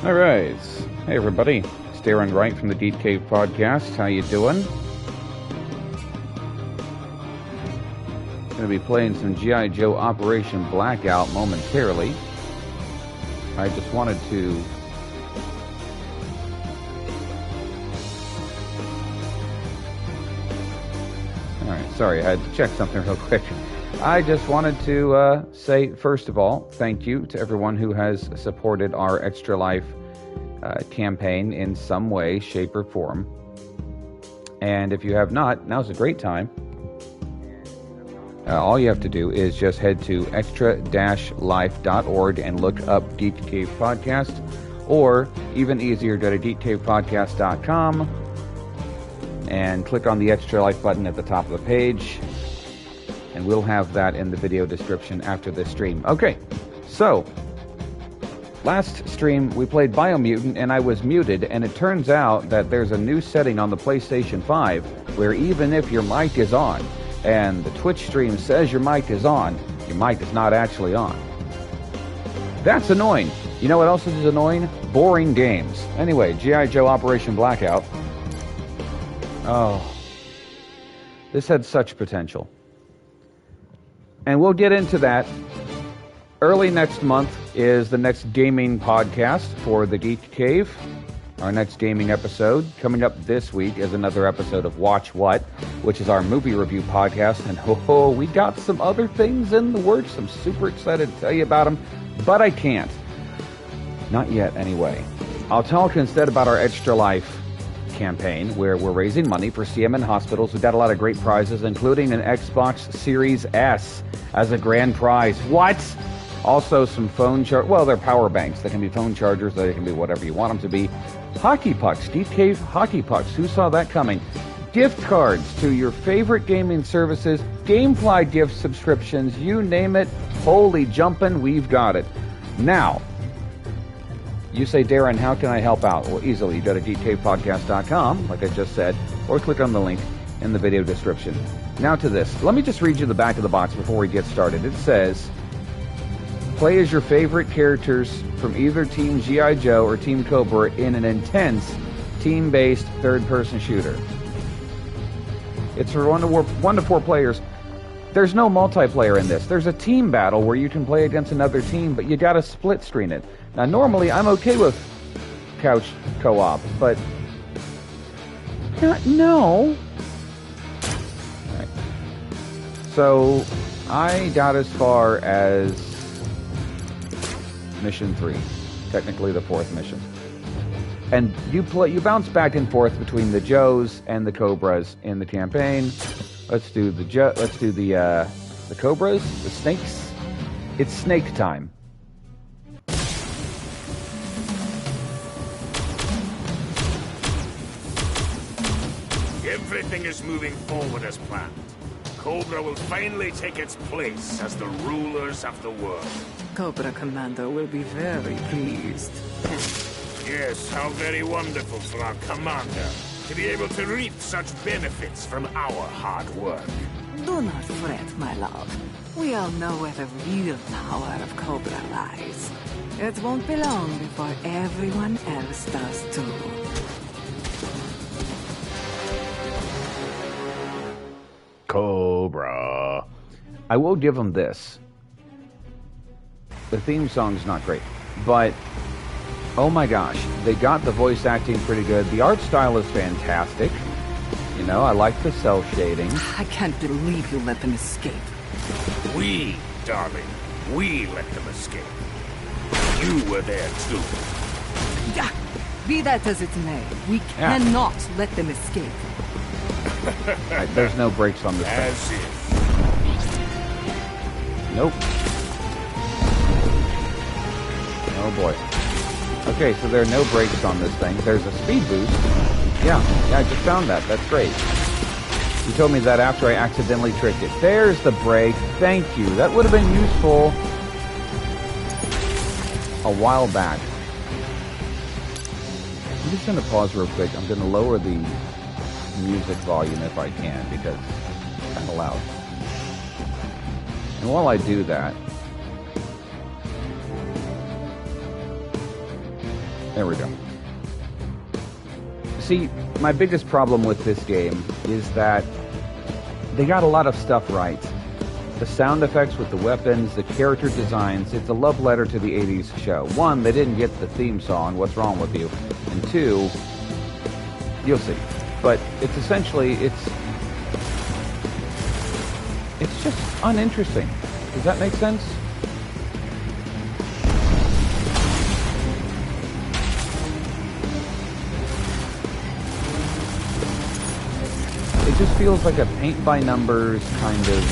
All right. Hey, everybody. It's Darrin Wright from the Geek Cave podcast. How you doing? Going to be playing some G.I. Joe Operation Blackout momentarily. I just wanted to... All right. Sorry, I had to check something real quick. I just wanted to say, first of all, thank you to everyone who has supported our Extra Life campaign in some way, shape, or form. And if you have not, now's a great time. All you have to do is just head to extra-life.org and look up Geek Cave Podcast, or even easier, go to geekcavepodcast.com and click on the Extra Life button at the top of the page. And we'll have that in the video description after this stream. Okay, so last stream we played Biomutant and I was muted, and it turns out that there's a new setting on the PlayStation 5 where even if your mic is on and the Twitch stream says your mic is on, your mic is not actually on. That's annoying. You know what else is annoying? Boring games. Anyway, G.I. Joe Operation Blackout. Oh, this had such potential. And we'll get into that. Early next month is the next gaming podcast for the Geek Cave. Our next gaming episode. Coming up this week is another episode of Watch What, which is our movie review podcast. And we got some other things in the works. I'm super excited to tell you about them, but I can't. Not yet, anyway. I'll talk instead about our Extra Life campaign, where we're raising money for CMN hospitals. We've got a lot of great prizes, including an Xbox Series S as a grand prize. What? Also some phone they're power banks. They can be phone chargers. They can be whatever you want them to be. Hockey pucks. Geek Cave hockey pucks. Who saw that coming? Gift cards to your favorite gaming services. Gamefly gift subscriptions. You name it. Holy jumpin', we've got it. Now, you say, Darrin, how can I help out? Well, easily. You go to geekcavepodcast.com, like I just said, or click on the link in the video description. Now to this. Let me just read you the back of the box before we get started. It says, play as your favorite characters from either Team G.I. Joe or Team Cobra in an intense, team-based third-person shooter. It's for 1 to 4 players. There's no multiplayer in this. There's a team battle where you can play against another team, but you gotta split screen it. Now, normally, I'm okay with couch co-op, but... no. Right. So, I got as far as Mission 3. Technically the 4th mission. And you bounce back and forth between the Joes and the Cobras in the campaign. Let's do the Cobras, the Snakes. It's snake time. Everything is moving forward as planned. Cobra will finally take its place as the rulers of the world. Cobra Commander will be very pleased. Yes, how very wonderful for our commander to be able to reap such benefits from our hard work. Do not fret, my love. We all know where the real power of Cobra lies. It won't be long before everyone else does too. Cobra. I will give them this. The theme song's not great, but oh my gosh, they got the voice acting pretty good. The art style is fantastic. You know, I like the cell shading. I can't believe you let them escape. We, darling, we let them escape. You were there too. Be that as it may, we cannot let them escape. Right, there's no brakes on this thing. As if. Nope. Oh boy. Okay, so there are no brakes on this thing. There's a speed boost. Yeah, I just found that. That's great. You told me that after I accidentally tricked it. There's the brake. Thank you. That would have been useful a while back. I'm just going to pause real quick. I'm going to lower the music volume if I can, because it's kind of loud. And while I do that, There we go. See, my biggest problem with this game is that they got a lot of stuff right. The sound effects with the weapons, the character designs, it's a love letter to the 80s show. One, they didn't get the theme song, What's Wrong With You? And two, you'll see. But it's essentially, it's just uninteresting. Does that make sense? It just feels like a paint-by-numbers kind of thing.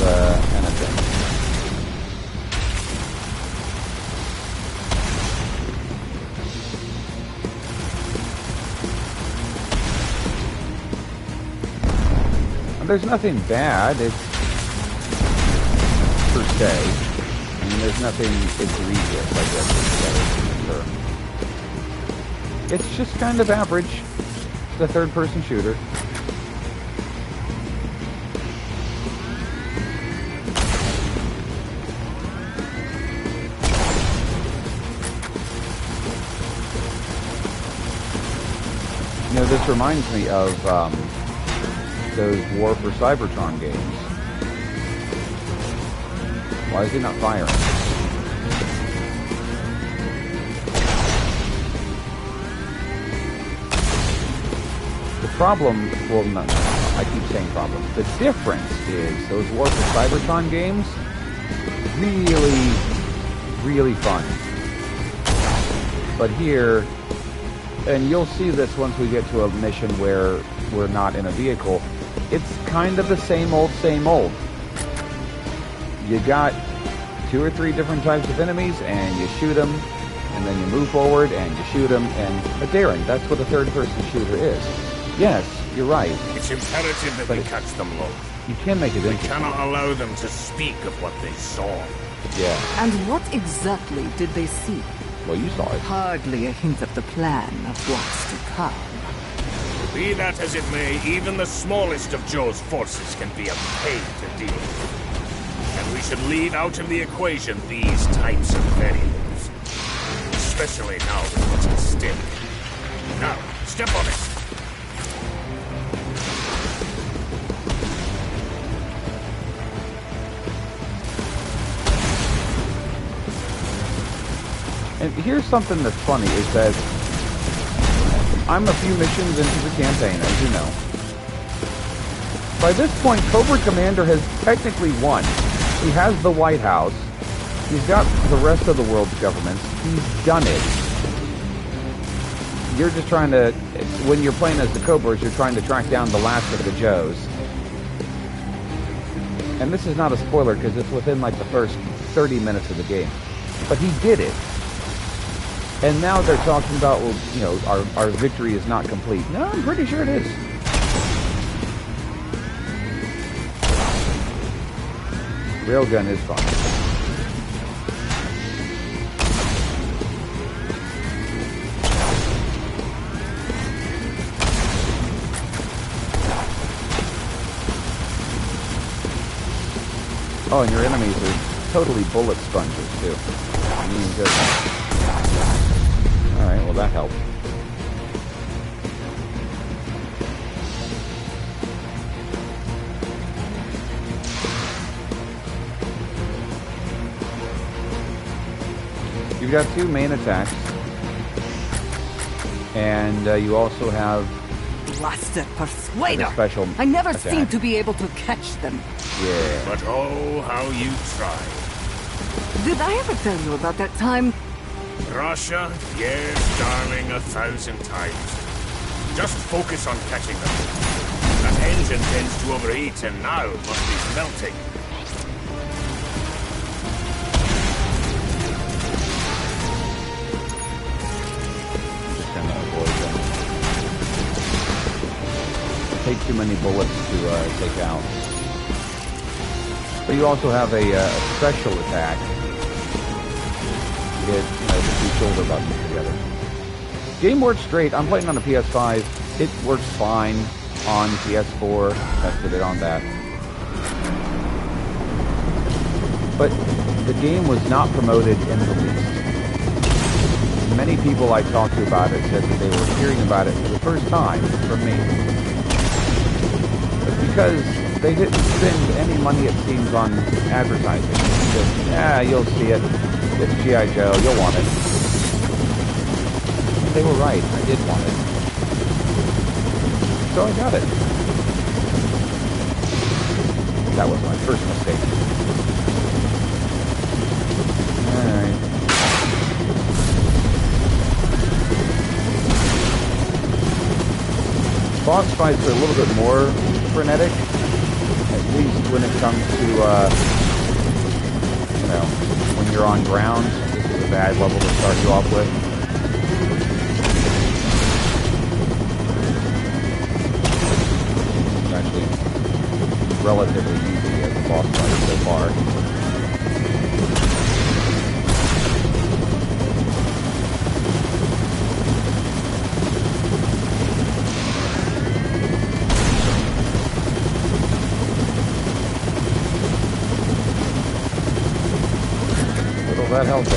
And there's nothing bad, it's per se. I mean, there's nothing egregious, I guess, for sure. It's just kind of average. It's a third-person shooter. You know, this reminds me of those War for Cybertron games. Why is he not firing? The problem, well, no, I keep saying problem. The difference is those War for Cybertron games, really, really fun. But here, and you'll see this once we get to a mission where we're not in a vehicle, it's kind of the same old, same old. You got 2 or 3 different types of enemies, and you shoot them, and then you move forward, and you shoot them, but Darrin, that's what a third-person shooter is. Yes, you're right. It's imperative that we catch them, Lord. You can make it We interesting. cannot allow them to speak of what they saw. Yeah. And what exactly did they see? Well, you saw it. Hardly a hint of the plan of what's to come. Be that as it may, even the smallest of Joe's forces can be a pain to deal with. And we should leave out of the equation these types of variables. Especially now with what's at stake. Now, step on it. And here's something that's funny, is that I'm a few missions into the campaign, as you know. By this point, Cobra Commander has technically won. He has the White House. He's got the rest of the world's governments. He's done it. You're just trying to, when you're playing as the Cobras, you're trying to track down the last of the Joes. And this is not a spoiler, because it's within like the first 30 minutes of the game. But he did it. And now they're talking about, well, you know, our victory is not complete. No, I'm pretty sure it is. Railgun is fun. Oh, and your enemies are totally bullet sponges, too. I mean, just... Alright, well that helped. You've got 2 main attacks. And you also have Blasted persuader! a special I never attack. seem to be able to catch them. Yeah. But oh, how you tried. Did I ever tell you about that time? Russia? Yes, darling, 1,000 times. Just focus on catching them. That engine tends to overheat and now must be melting. Just gonna avoid them. Take too many bullets to take out. But you also have a special attack. Hit, you know, the 2 shoulder buttons together. Game works great. I'm playing on a PS5. It works fine on PS4. Tested it on that. But the game was not promoted in the least. many people I talked to about it said that they were hearing about it for the first time from me. But because they didn't spend any money, it seems, on advertising. Just, yeah, you'll see it. It's G.I. Joe. You'll want it. And they were right. I did want it. So I got it. That was my first mistake. Alright. Boss fights are a little bit more frenetic, at least when it comes to, you know, when you're on ground. This is a bad level to start you off with. It's actually relatively easy as a boss fight so far. That helped out.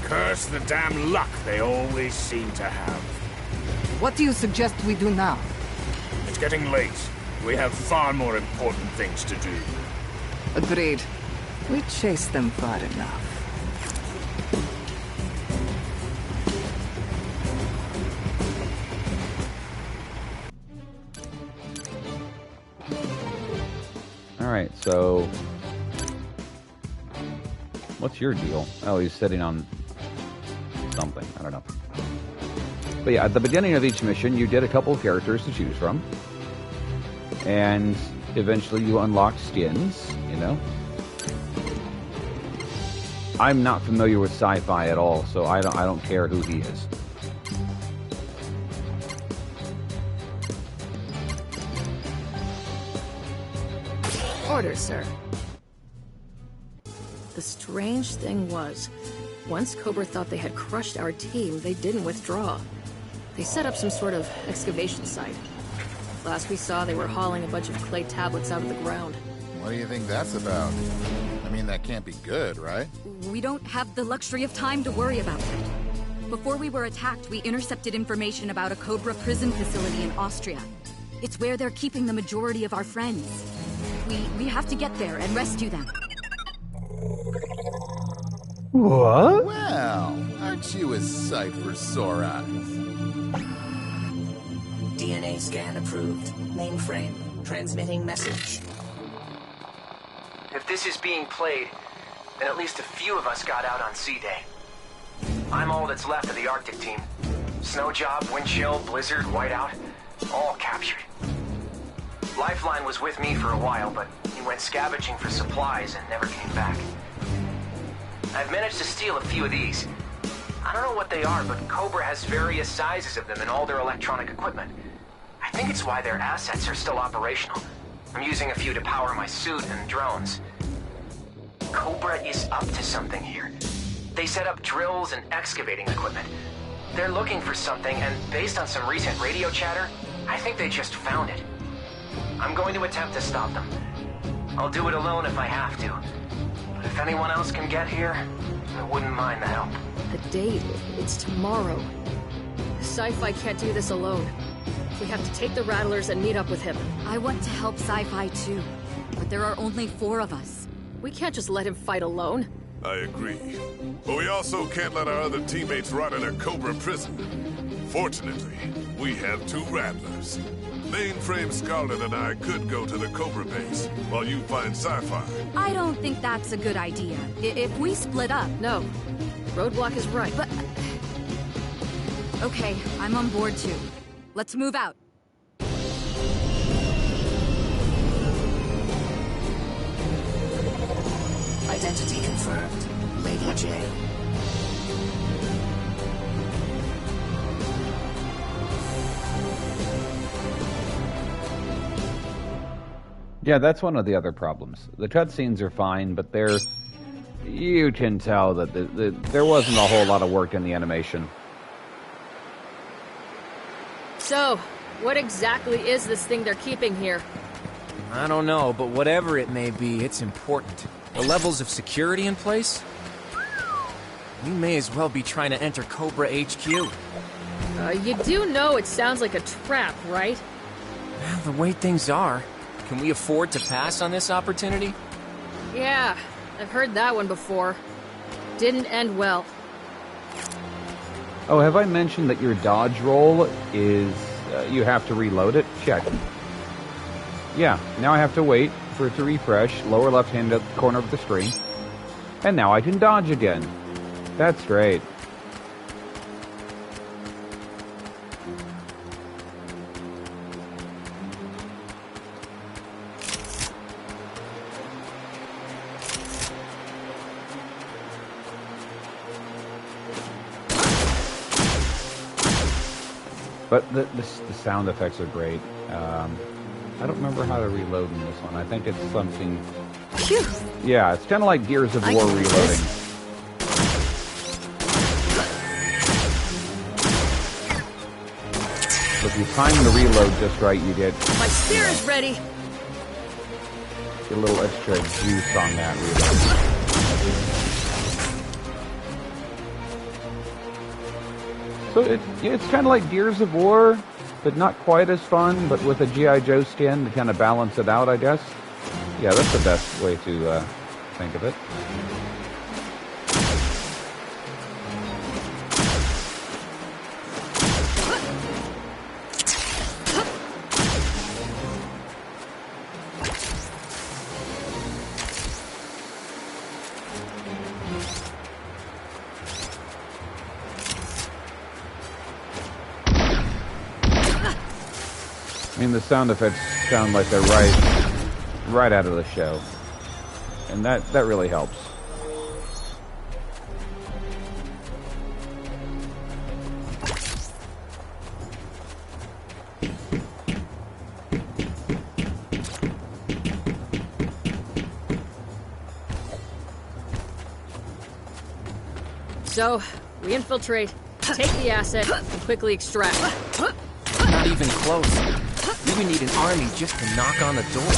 Curse the damn luck they always seem to have. What do you suggest we do now? It's getting late. We have far more important things to do. Agreed. We chased them far enough. Alright, so what's your deal? Oh, he's sitting on something. I don't know. But yeah, at the beginning of each mission, you did a couple of characters to choose from. And eventually you unlocked skins, you know. I'm not familiar with sci-fi at all, so I don't care who he is. Orders, sir. The strange thing was, once Cobra thought they had crushed our team, they didn't withdraw. They set up some sort of excavation site. Last we saw, they were hauling a bunch of clay tablets out of the ground. What do you think that's about? I mean, that can't be good, right? We don't have the luxury of time to worry about that. Before we were attacked, we intercepted information about a Cobra prison facility in Austria. It's where they're keeping the majority of our friends. We have to get there and rescue them. What? Well, aren't you a sight for sore eyes? DNA scan approved. Mainframe. Transmitting message. If this is being played, then at least a few of us got out on C-Day. I'm all that's left of the Arctic team. Snow job, wind chill, blizzard, whiteout, all captured. Lifeline was with me for a while, but he went scavenging for supplies and never came back. I've managed to steal a few of these. I don't know what they are, but Cobra has various sizes of them in all their electronic equipment. I think it's why their assets are still operational. I'm using a few to power my suit and drones. Cobra is up to something here. They set up drills and excavating equipment. They're looking for something, and based on some recent radio chatter, I think they just found it. I'm going to attempt to stop them. I'll do it alone if I have to. But if anyone else can get here, I wouldn't mind the help. The date, it's tomorrow. Sci-Fi can't do this alone. We have to take the Rattlers and meet up with him. I want to help Sci-Fi too, but there are only 4 of us. We can't just let him fight alone. I agree. But we also can't let our other teammates rot in a Cobra prison. Fortunately, we have 2 Rattlers. Mainframe Scarlet and I could go to the Cobra base, while you find Sci-Fi. I don't think that's a good idea. If we split up... No. Roadblock is right. But... Okay, I'm on board too. Let's move out. Identity confirmed. Lady J. Yeah, that's one of the other problems. The cutscenes are fine, but they're... You can tell that there wasn't a whole lot of work in the animation. So, What exactly is this thing they're keeping here? I don't know, but whatever it may be, it's important. The levels of security in place? We may as well be trying to enter Cobra HQ. You do know it sounds like a trap, right? Well, the way things are, can we afford to pass on this opportunity? Yeah, I've heard that one before. Didn't end well. Oh, have I mentioned that your dodge roll is... you have to reload it? Check. Yeah, now I have to wait for it to refresh, lower left-hand corner of the screen. And now I can dodge again. That's great. But the sound effects are great. I don't remember how to reload in this one. I think it's something... Phew. Yeah, it's kind of like Gears of War reloading. So if you time the reload just right, you get... My spear is ready! Get a little extra juice on that reload. So it's kind of like Gears of War, but not quite as fun, but with a G.I. Joe skin to kind of balance it out, I guess. Yeah, that's the best way to think of it. I mean, the sound effects sound like they're right out of the show. And that really helps. So, we infiltrate, take the asset, and quickly extract. Not even close. We would need an army just to knock on the door.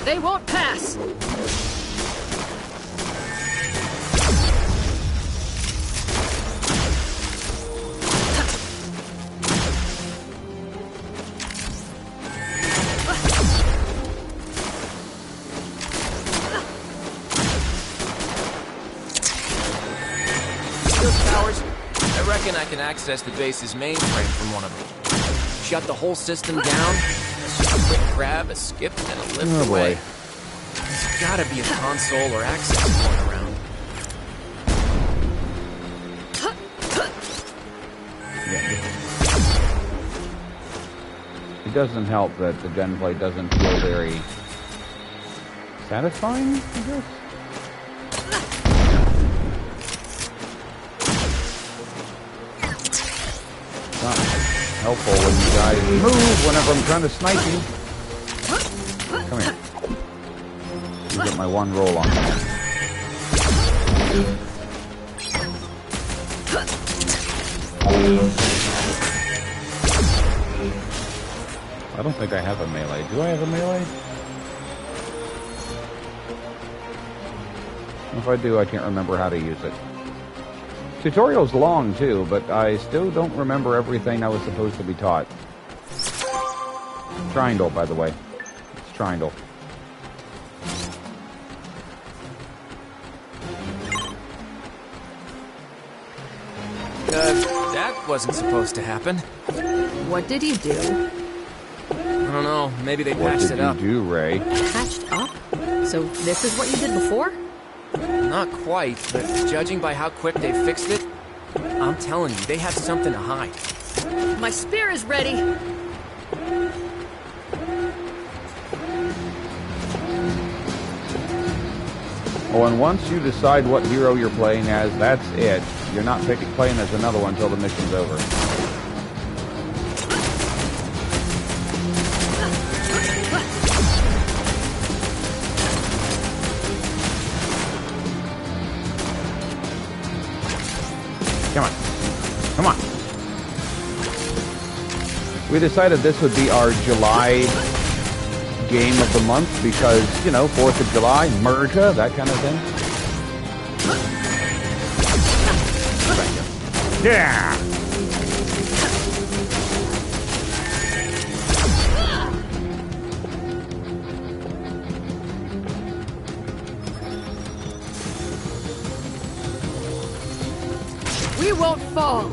They won't pass! Those towers, I reckon I can access the base's mainframe from one of them. Shut the whole system down. A quick grab, a skip, and a lift away. There's gotta be a console or access point around. It doesn't help that the gunplay doesn't feel very satisfying, I guess. Not helpful when you guys move whenever I'm trying to snipe you. Come here. You get my one roll on that. I don't think I have a melee. Do I have a melee? If I do, I can't remember how to use it. Tutorial's long, too, but I still don't remember everything I was supposed to be taught. Triangle, by the way. It's triangle. That wasn't supposed to happen. What did he do? I don't know, maybe they What patched did it up. you do, Ray? Patched up? So this is what you did before? Not quite, but judging by how quick they fixed it, I'm telling you, they have something to hide. My spear is ready! Oh, and once you decide what hero you're playing as, that's it. You're not playing as another one until the mission's over. Come on. Come on. We decided this would be our July game of the month because, you know, 4th of July, Merja, that kind of thing. Yeah! We won't fall.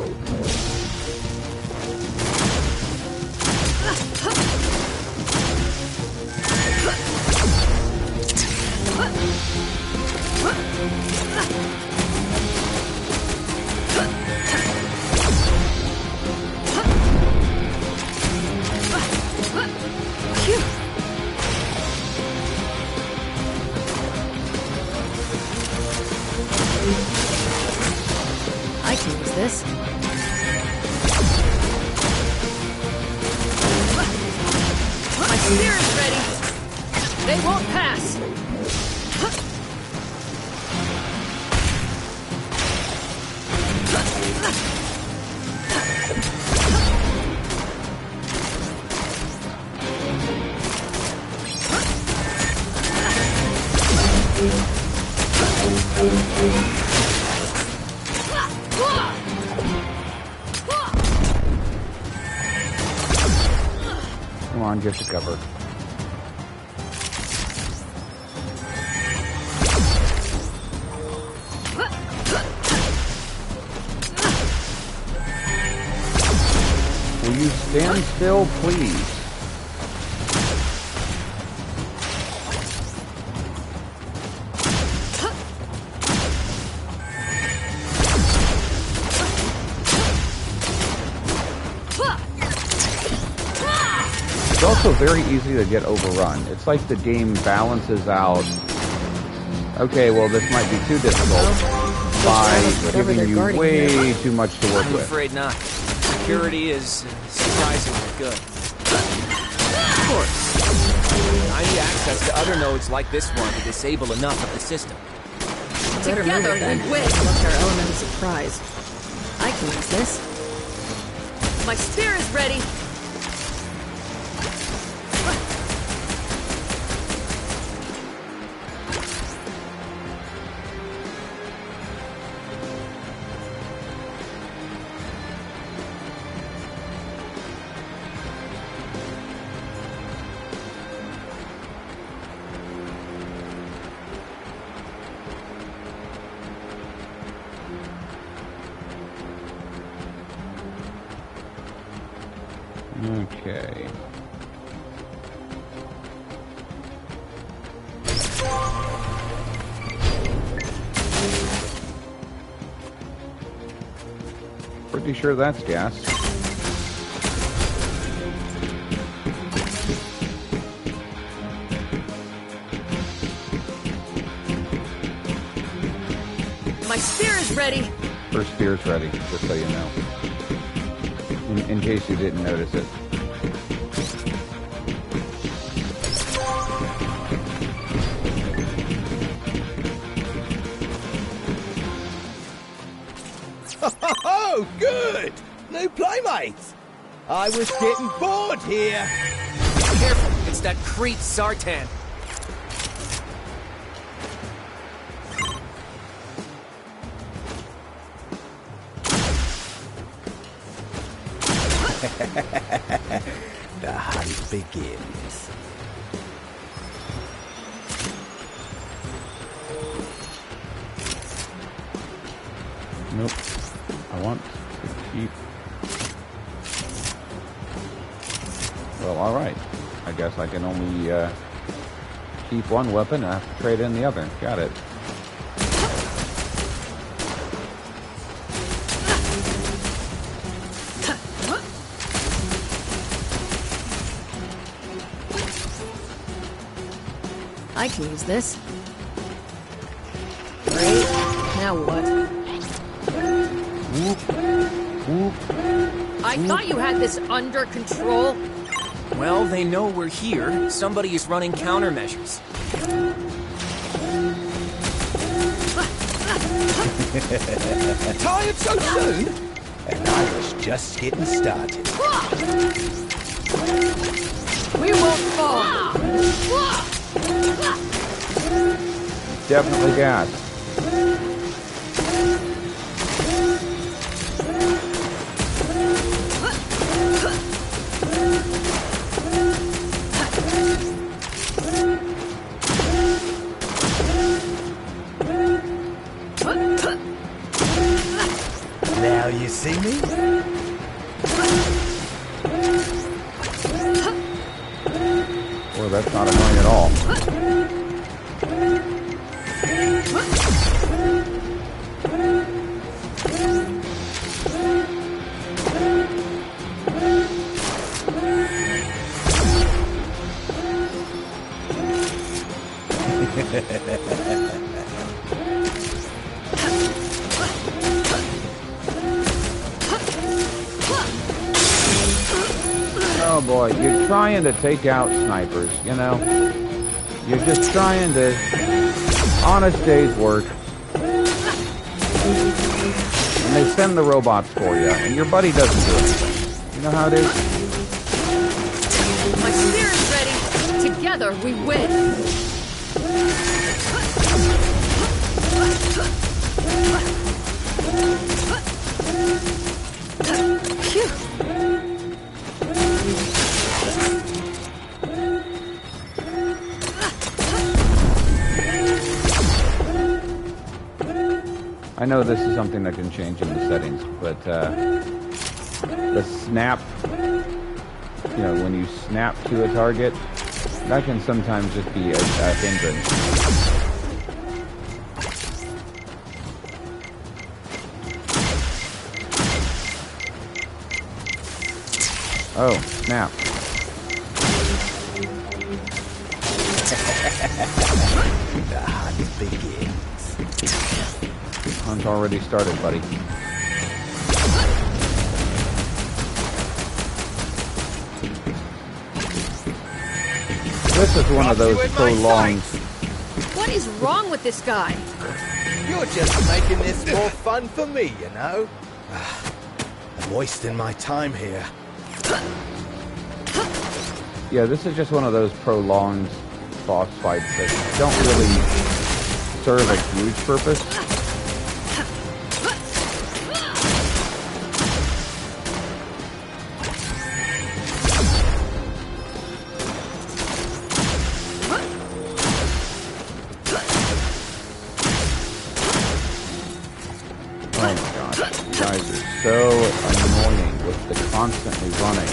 I can use this. My spear is ready. They won't pass. Come on, get the cover. Will you stand still, please? It's also very easy to get overrun. It's like the game balances out, okay, well, this might be too difficult by giving you way too much to work I'm with. afraid not. Security is surprisingly good. Of course. I need access to other nodes like this one to disable enough of the system. Together we win. Unlock our element of surprise. I can use this. My spear is ready. Okay. Pretty sure that's gas. My spear is ready. First spear's ready, just so you know. In case you didn't notice it. Oh, good! New playmates! I was getting bored here! Careful, it's that creep Sartan. The hunt begins. Nope. I want to keep... Well, alright. I guess I can only keep one weapon and I have to trade in the other. Got it. I can use this. Great. Now what? I thought you had this under control. Well, they know we're here. Somebody is running countermeasures. Tired so soon? And I was just getting started. We won't fall. Definitely gas. Now you see me? Boy, that's not annoying at all. Oh boy, you're trying to take out snipers, you know? You're just trying to... honest day's work. And they send the robots for you, and your buddy doesn't do anything. You know how it is? My spear's ready. Together we win. Phew. I know this is something that can change in the settings, but the snap, you know, when you snap to a target, that can sometimes just be a hindrance. Oh, snap. The hunt begins. Hunt's already started, buddy. This is one of those prolonged... What is wrong with this guy? You're just making this more fun for me, you know? I'm wasting my time here. Yeah, this is just one of those prolonged boss fights that don't really serve a huge purpose. Oh my god, you guys are so annoying with the constantly running.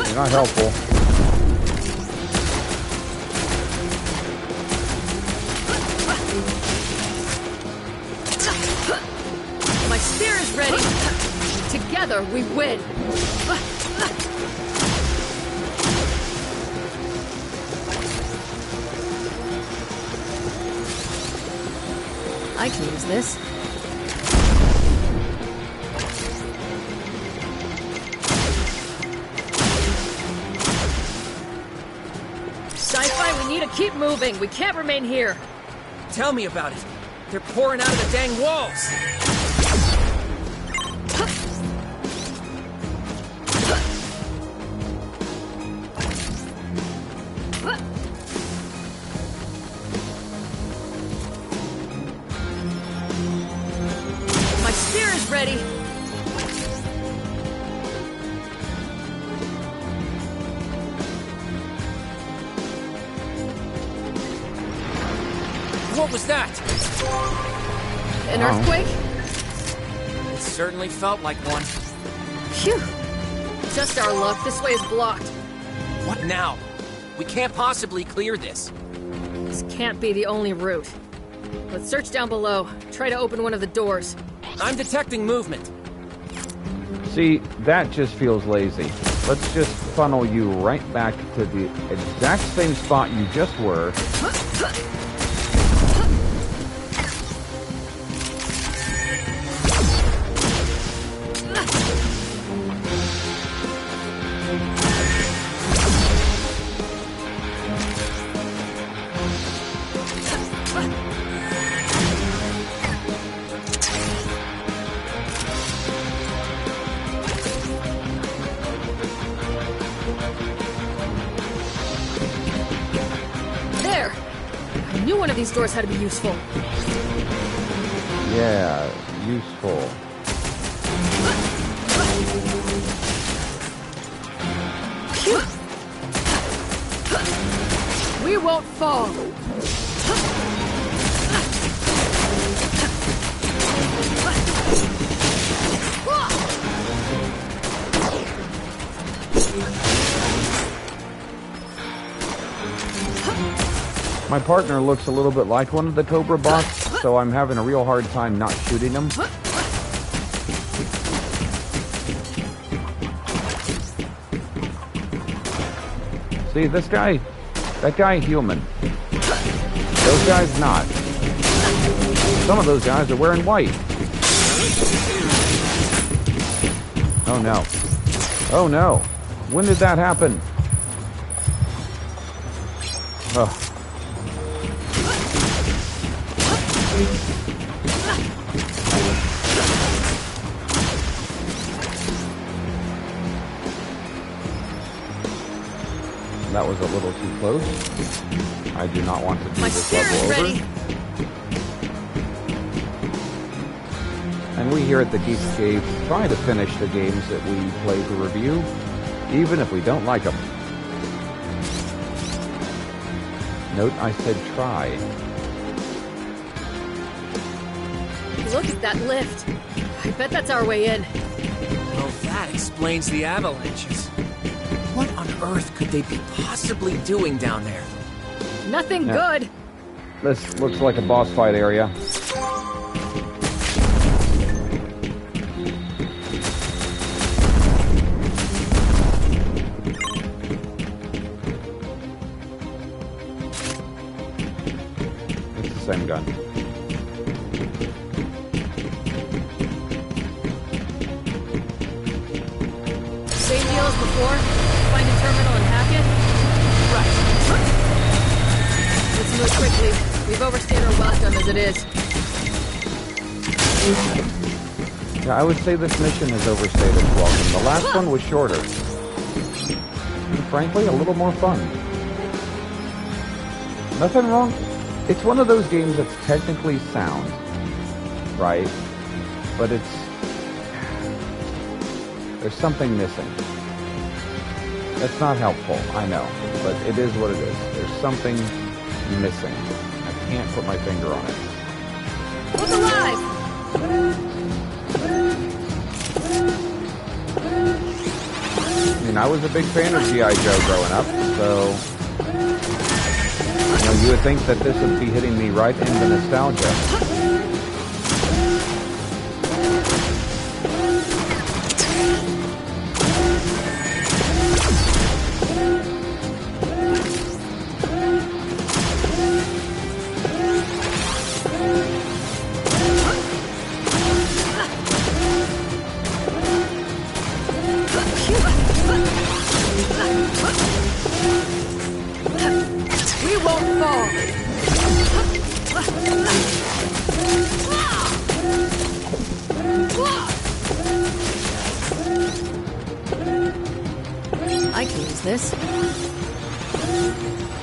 You're not helpful. My spear is ready. Together we win. I can use this. Sci-fi, we need to keep moving. We can't remain here. Tell me about it. They're pouring out of the dang walls. My spear is ready. What was that? An earthquake? It certainly felt like one. Phew. Just our luck. This way is blocked. What now? We can't possibly clear this. This can't be the only route. Let's search down below. Try to open one of the doors. I'm detecting movement. See, that just feels lazy. Let's just funnel you right back to the exact same spot you just were. knew one of these doors had to be useful. Yeah, useful. We won't fall. My partner looks a little bit like one of the Cobra bots, so I'm having a real hard time not shooting him. See, this guy, that guy human. Those guys not. Some of those guys are wearing white. Oh no. Oh no. When did that happen? Oh. That was a little too close. I do not want to do this level over. Ready. And we here at the Geek Cave try to finish the games that we play for review, even if we don't like them. Note I said try. Look at that lift. I bet that's our way in. Well, that explains the avalanches. What on earth could they be possibly doing down there? Nothing good. This looks like a boss fight area. It's the same gun. Same deal as before? Find a terminal and hack it? Right. Let's move quickly. We've overstayed our welcome as it is. Yeah, I would say this mission has overstayed its welcome. The last one was shorter. And frankly, a little more fun. Nothing wrong. It's one of those games that's technically sound, right? But there's something missing. That's not helpful, I know, but it is what it is. There's something missing. I can't put my finger on it. Look alive! I mean, I was a big fan of G.I. Joe growing up, so you know, you would think that this would be hitting me right in the nostalgia.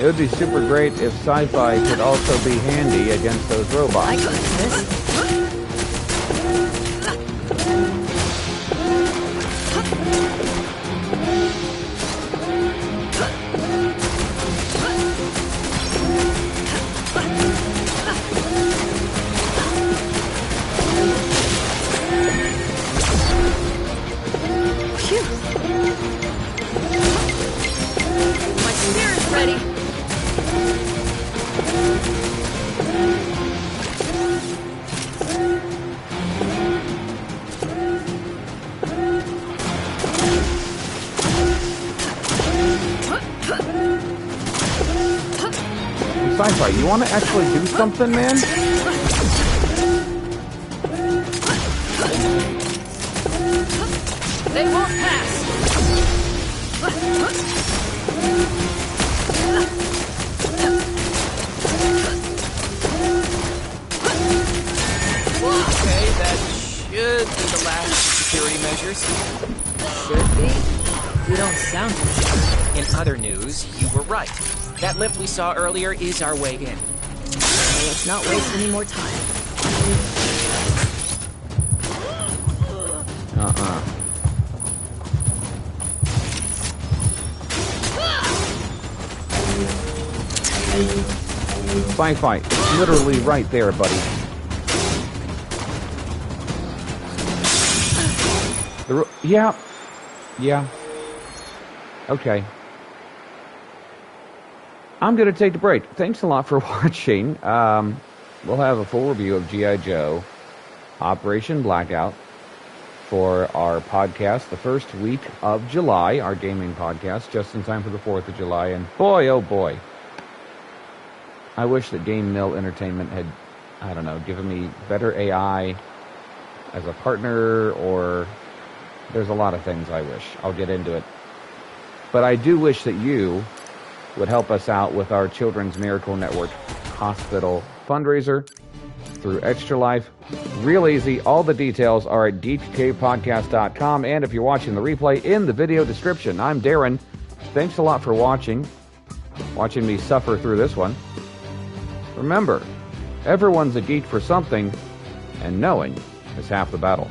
It would be super great if sci-fi could also be handy against those robots. I got this. My spear is ready. Sci-fi, you want to actually do something, man? They won't pass. Okay, that should be the last security measures. Should be? You don't sound too sure. In other news, you were right. That lift we saw earlier is our way in. So let's not waste any more time. Fight. Literally right there, buddy. Yeah. Okay. I'm going to take the break. Thanks a lot for watching. We'll have a full review of G.I. Joe Operation Blackout for our podcast the first week of July, our gaming podcast, just in time for the 4th of July. And boy, oh boy, I wish that Game Mill Entertainment had, I don't know, given me better AI as a partner, or there's a lot of things I wish. I'll get into it. But I do wish that you would help us out with our Children's Miracle Network Hospital fundraiser through Extra Life. Real easy. All the details are at geekcavepodcast.com, and if you're watching the replay, in the video description. I'm Darrin. Thanks a lot for watching me suffer through this one. Remember, everyone's a geek for something, and knowing is half the battle.